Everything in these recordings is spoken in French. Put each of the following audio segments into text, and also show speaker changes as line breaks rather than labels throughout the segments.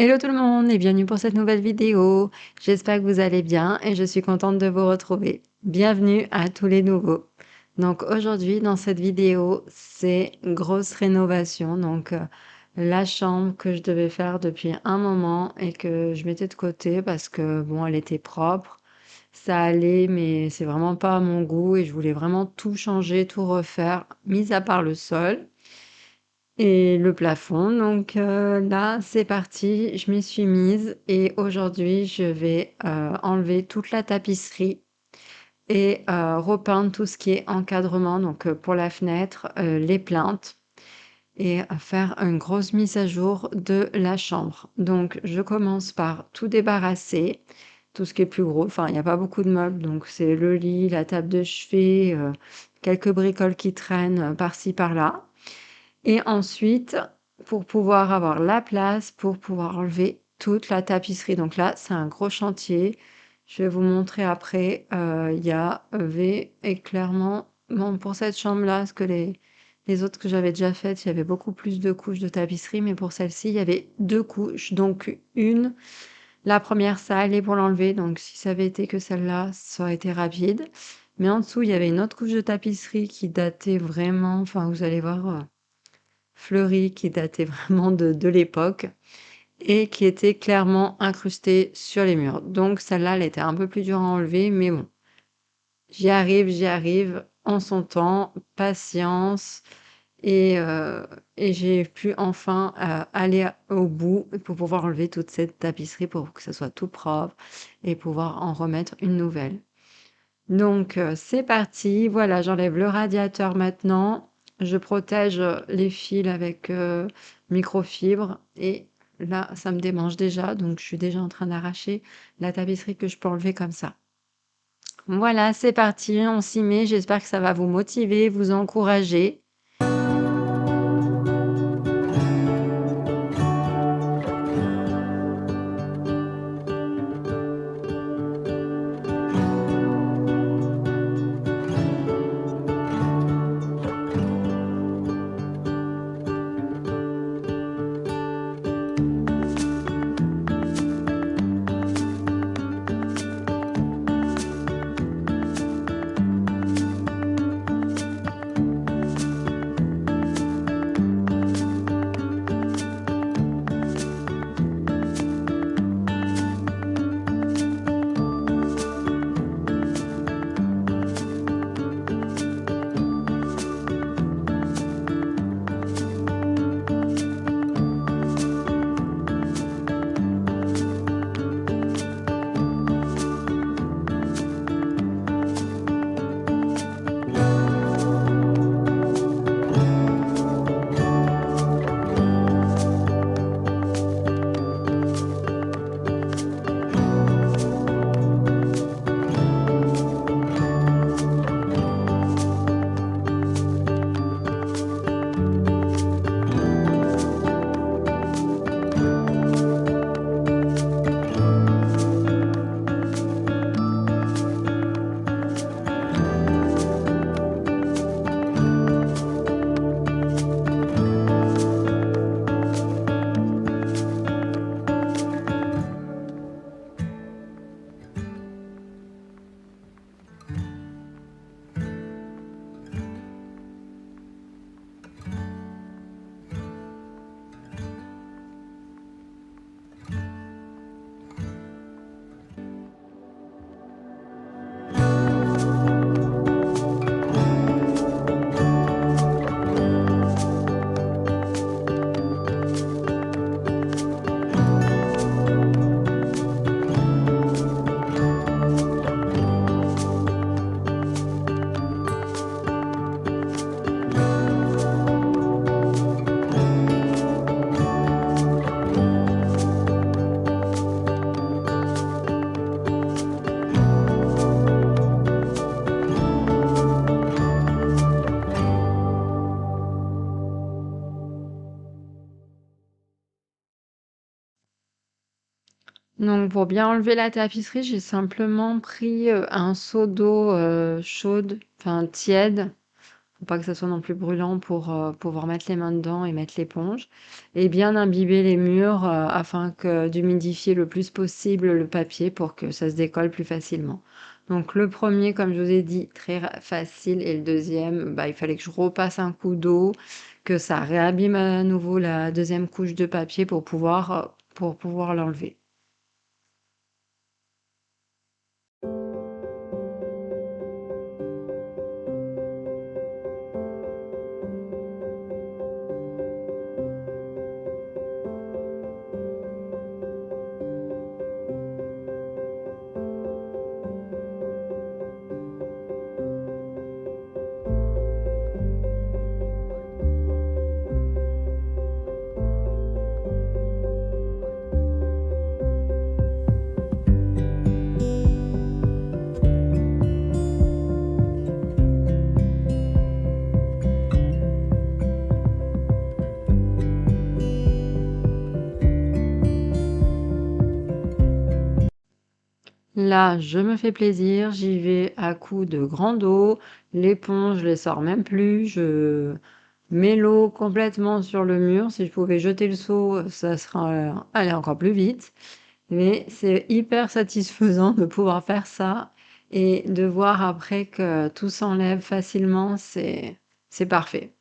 Hello tout le monde et bienvenue pour cette nouvelle vidéo. J'espère que vous allez bien et je suis contente de vous retrouver. Bienvenue à tous les nouveaux. Donc aujourd'hui dans cette vidéo, c'est grosse rénovation. La chambre que je devais faire depuis un moment et que je mettais de côté parce que bon, elle était propre. Ça allait, mais c'est vraiment pas à mon goût et je voulais vraiment tout changer, tout refaire, mis à part le sol et le plafond. Là, c'est parti, je m'y suis mise et aujourd'hui, je vais enlever toute la tapisserie et repeindre tout ce qui est encadrement, pour la fenêtre, les plinthes et faire une grosse mise à jour de la chambre. Donc, je commence par tout débarrasser, tout ce qui est plus gros. Enfin, il n'y a pas beaucoup de meubles, donc c'est le lit, la table de chevet, quelques bricoles qui traînent par-ci, par-là. Et ensuite, pour pouvoir avoir la place, pour pouvoir enlever toute la tapisserie. Donc là, c'est un gros chantier. Je vais vous montrer après. Il y avait et clairement, bon, pour cette chambre-là, parce que les autres que j'avais déjà faites, il y avait beaucoup plus de couches de tapisserie, mais pour celle-ci, il y avait deux couches. Donc une, la première, ça allait pour l'enlever. Donc si ça avait été que celle-là, ça aurait été rapide. Mais en dessous, il y avait une autre couche de tapisserie qui datait vraiment, enfin, vous allez voir, fleurie qui datait vraiment de l'époque et qui était clairement incrustée sur les murs. Donc celle-là, elle était un peu plus dure à enlever, mais bon, j'y arrive en son temps, patience, et, euh, et j'ai pu enfin aller au bout pour pouvoir enlever toute cette tapisserie pour que ça soit tout propre et pouvoir en remettre une nouvelle. C'est parti. Voilà, j'enlève le radiateur maintenant. Je protège les fils avec microfibre. Et là, ça me démange déjà. Donc, je suis déjà en train d'arracher la tapisserie que je peux enlever comme ça. Voilà, c'est parti. On s'y met. J'espère que ça va vous motiver, vous encourager. Donc, pour bien enlever la tapisserie, j'ai simplement pris un seau d'eau chaude, enfin tiède, Faut pas que ça soit non plus brûlant pour, pouvoir mettre les mains dedans et mettre l'éponge et bien imbiber les murs, afin que d'humidifier le plus possible le papier pour que ça se décolle plus facilement. Donc le premier, comme je vous ai dit, très ra facile et le deuxième, bah, il fallait que je repasse un coup d'eau, que ça réabîme à nouveau la deuxième couche de papier pour pouvoir l'enlever. Là, je me fais plaisir, j'y vais à coups de grande eau, l'éponge, je les sors même plus, je mets l'eau complètement sur le mur. Si je pouvais jeter le seau, ça serait aller encore plus vite. Mais c'est hyper satisfaisant de pouvoir faire ça et de voir après que tout s'enlève facilement, c'est parfait.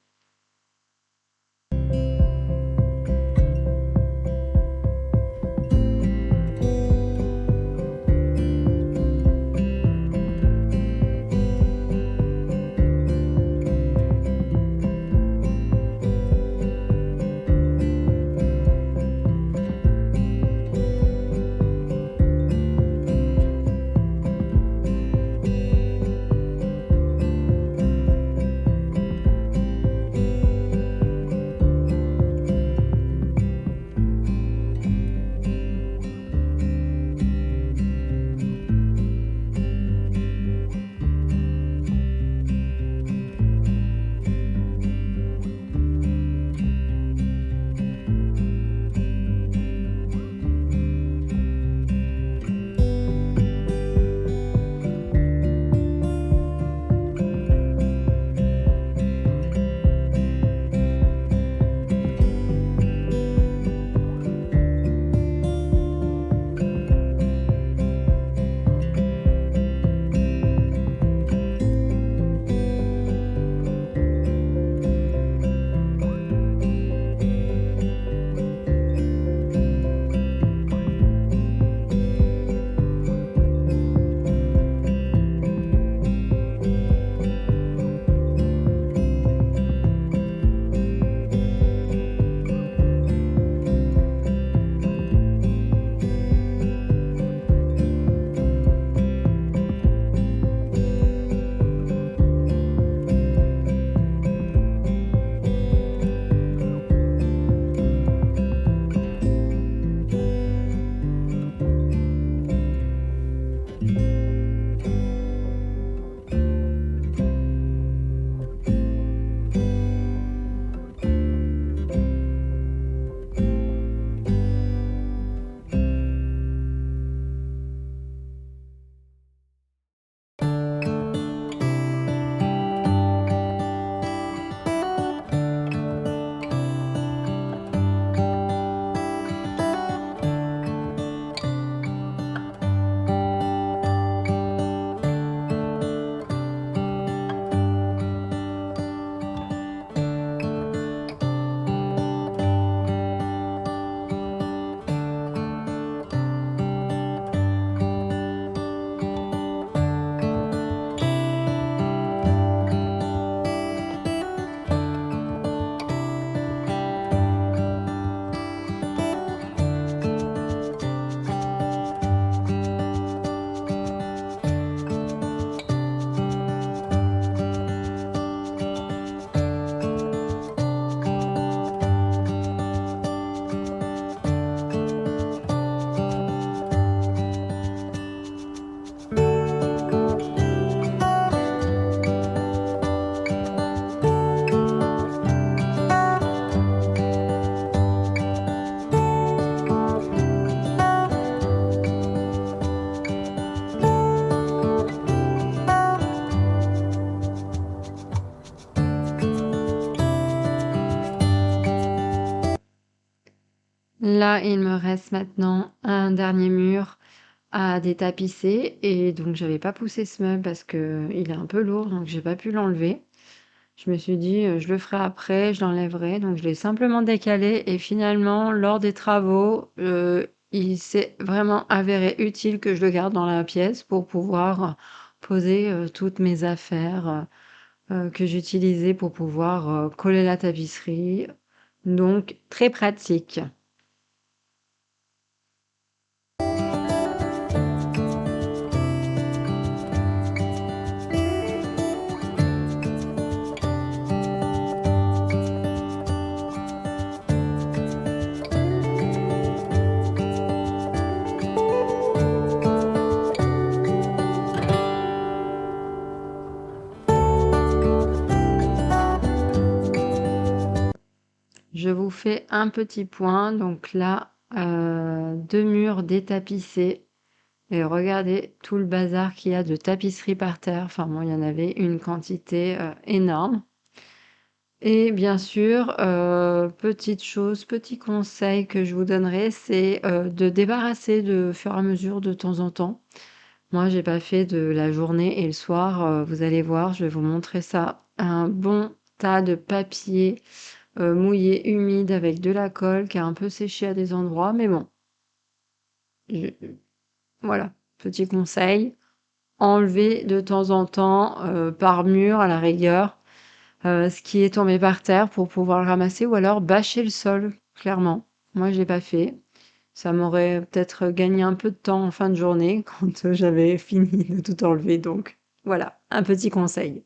Là, il me reste maintenant un dernier mur à détapisser et donc j'avais pas poussé ce meuble parce que il est un peu lourd, donc j'ai pas pu l'enlever. Je me suis dit, je le ferai après, je l'enlèverai, donc je l'ai simplement décalé et finalement, lors des travaux, il s'est vraiment avéré utile que je le garde dans la pièce pour pouvoir poser, toutes mes affaires, que j'utilisais pour pouvoir, coller la tapisserie, donc très pratique. Je vous fais un petit point, donc là, 2 murs détapissés et regardez tout le bazar qu'il y a de tapisserie par terre. Enfin bon, il y en avait une quantité, énorme et bien sûr, petite chose, petit conseil que je vous donnerai, c'est, de débarrasser de fur et à mesure de temps en temps. Moi, j'ai pas fait de la journée et le soir, vous allez voir, je vais vous montrer ça. Un bon tas de papier, mouillé, humide avec de la colle qui a un peu séché à des endroits, mais bon, je voilà, petit conseil, enlever de temps en temps, par mur à la rigueur, ce qui est tombé par terre pour pouvoir le ramasser ou alors bâcher le sol, clairement. Moi, je l'ai pas fait. Ça m'aurait peut-être gagné un peu de temps en fin de journée quand, j'avais fini de tout enlever, donc voilà, un petit conseil.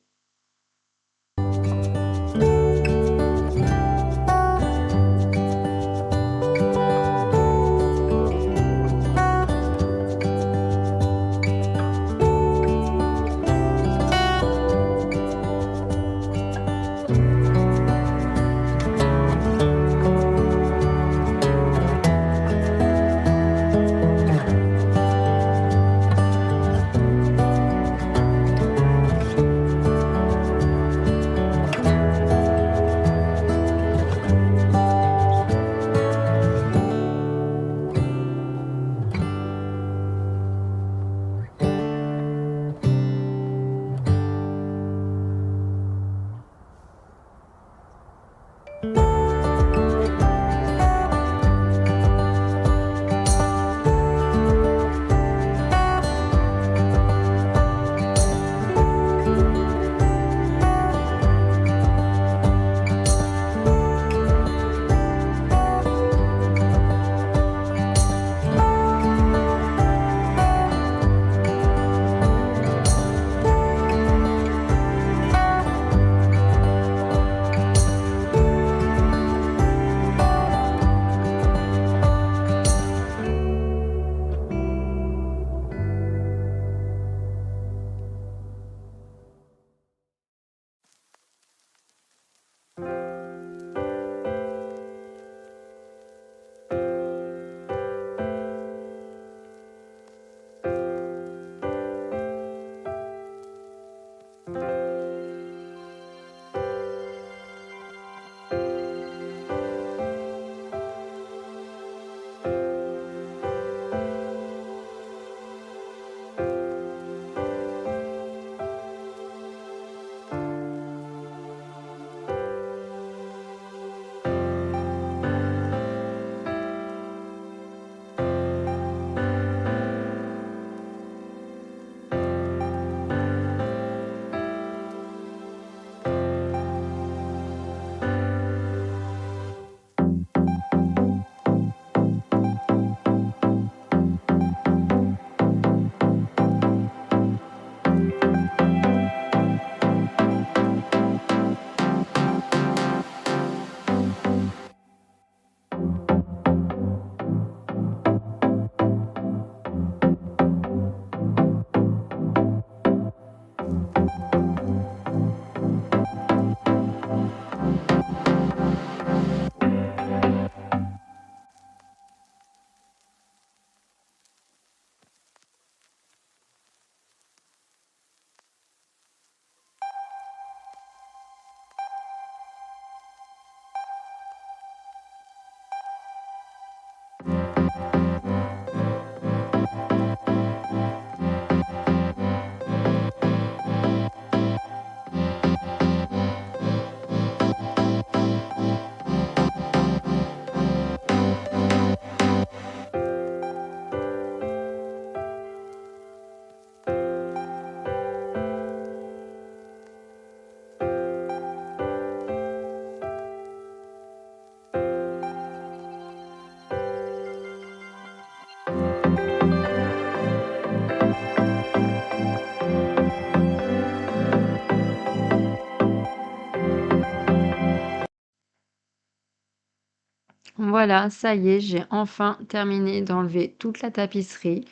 Voilà, ça y est, j'ai enfin terminé d'enlever toute la tapisserie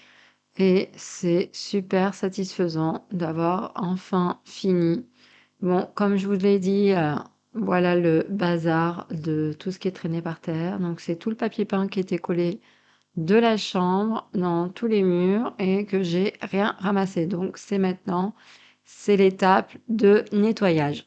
et c'est super satisfaisant d'avoir enfin fini. Bon, comme je vous l'ai dit, voilà le bazar de tout ce qui est traîné par terre. Donc c'est tout le papier peint qui était collé de la chambre dans tous les murs et que j'ai rien ramassé. Donc c'est maintenant, c'est l'étape de nettoyage.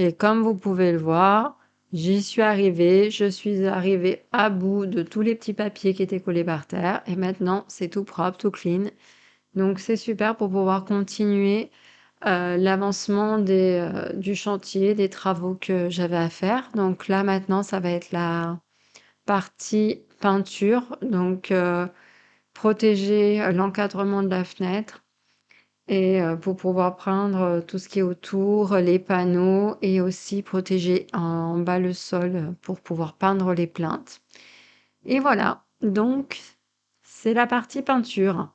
Et comme vous pouvez le voir, j'y suis arrivée. Je suis arrivée à bout de tous les petits papiers qui étaient collés par terre. Et maintenant, c'est tout propre, tout clean. Donc, c'est super pour pouvoir continuer l'avancement du chantier, des travaux que j'avais à faire. Donc là, maintenant, ça va être la partie peinture. Donc, protéger l'encadrement de la fenêtre et pour pouvoir peindre tout ce qui est autour, les panneaux et aussi protéger en bas le sol pour pouvoir peindre les plinthes. Et voilà, donc c'est la partie peinture.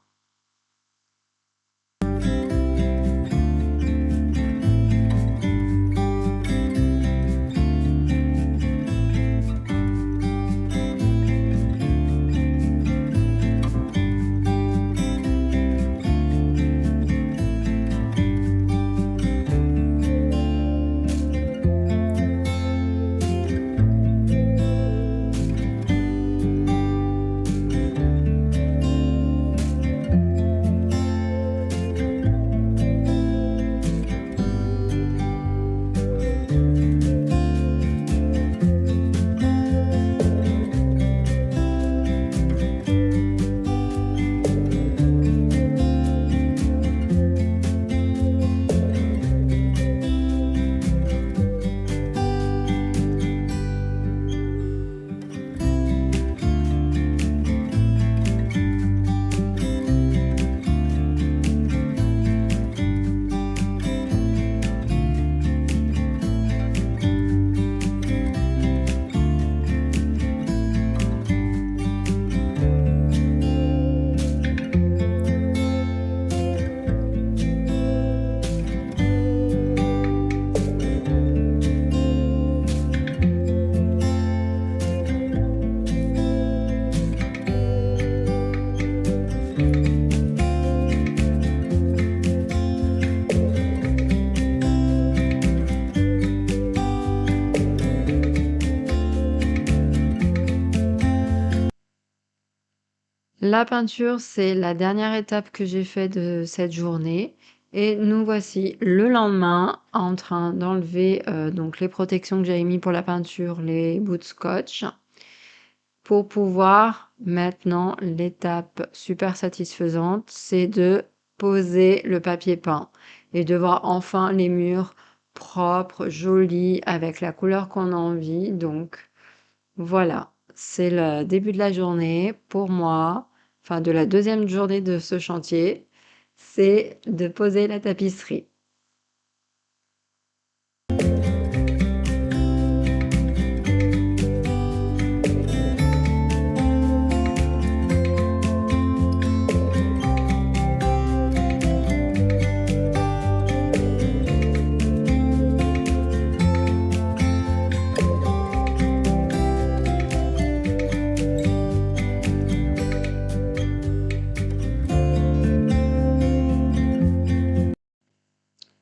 La peinture, c'est la dernière étape que j'ai fait de cette journée. Et nous voici le lendemain en train d'enlever donc les protections que j'avais mis pour la peinture, les bouts de scotch, pour pouvoir maintenant, l'étape super satisfaisante, c'est de poser le papier peint et de voir enfin les murs propres, jolis, avec la couleur qu'on a envie. Donc voilà, c'est le début de la journée pour moi, enfin de la deuxième journée de ce chantier, c'est de poser la tapisserie.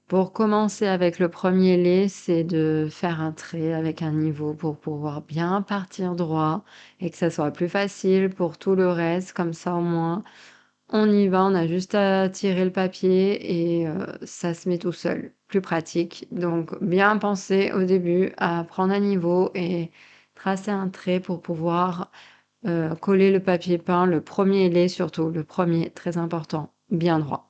Pour commencer avec le premier lait, c'est de faire un trait avec un niveau pour pouvoir bien partir droit et que ça soit plus facile pour tout le reste. Comme ça, au moins, on y va, on a juste à tirer le papier et ça se met tout seul. Plus pratique. Donc, bien penser au début à prendre un niveau et tracer un trait pour pouvoir coller le papier peint, le premier lait surtout, le premier, très important, bien droit.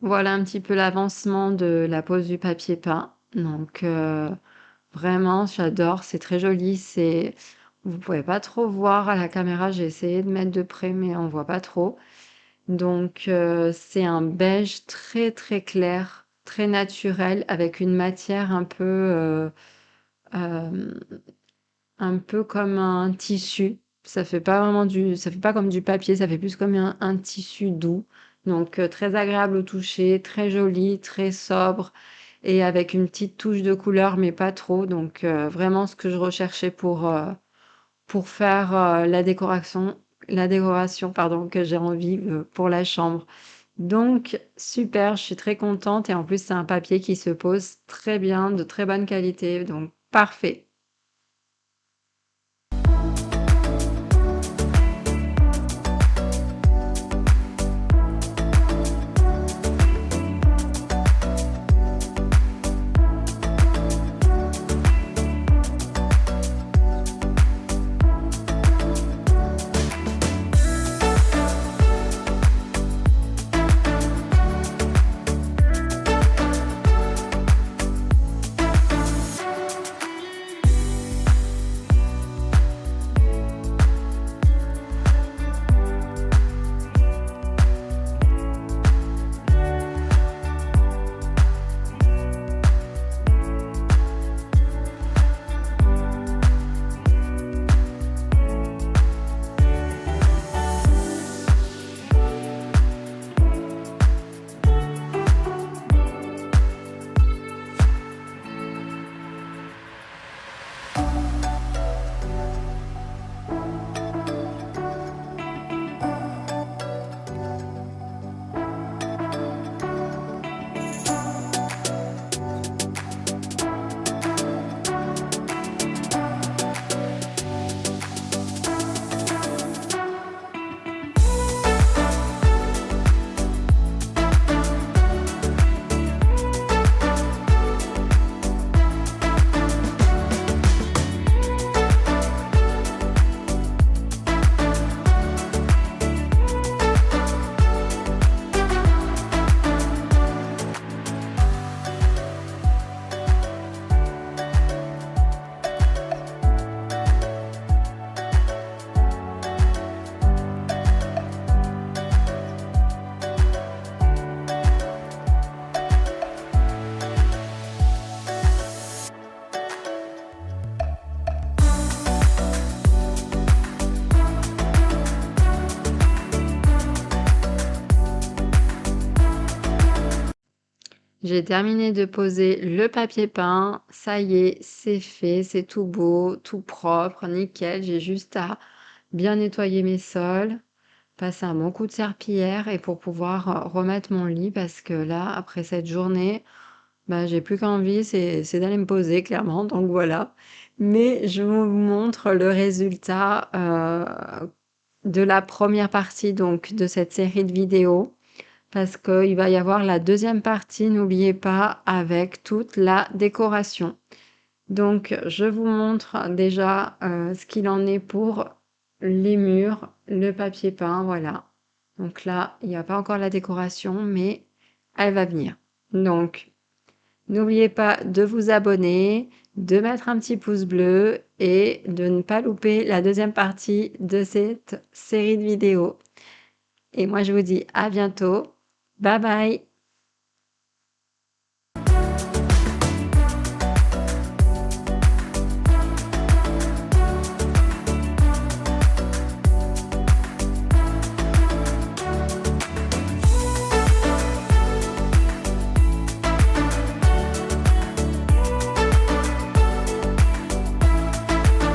Voilà un petit peu l'avancement de la pose du papier peint. Donc vraiment, j'adore, c'est très joli. Vous pouvez pas trop voir à la caméra, j'ai essayé de mettre de près, mais on voit pas trop. Donc c'est un beige très très clair, très naturel, avec une matière euh, un peu comme un tissu. Ça fait pas comme du papier, ça fait plus comme un tissu doux. Donc très agréable au toucher, très joli, très sobre et avec une petite touche de couleur, mais pas trop. Donc vraiment ce que je recherchais pour faire la décoration pardon, que j'ai envie pour la chambre. Donc super, je suis très contente et en plus c'est un papier qui se pose très bien, de très bonne qualité, donc parfait. J'ai terminé de poser le papier peint. Ça y est, c'est fait, c'est tout beau, tout propre, nickel. J'ai juste à bien nettoyer mes sols, passer un bon coup de serpillière et pour pouvoir remettre mon lit parce que là, après cette journée, bah, j'ai plus qu'envie, c'est d'aller me poser clairement, donc voilà. Mais je vous montre le résultat de la première partie donc de cette série de vidéos parce qu'il va y avoir la deuxième partie, n'oubliez pas, avec toute la décoration. Donc, je vous montre déjà ce qu'il en est pour les murs, le papier peint, voilà. Donc là, il n'y a pas encore la décoration, mais elle va venir. Donc, n'oubliez pas de vous abonner, de mettre un petit pouce bleu et de ne pas louper la deuxième partie de cette série de vidéos. Et moi, je vous dis à bientôt. Bye bye!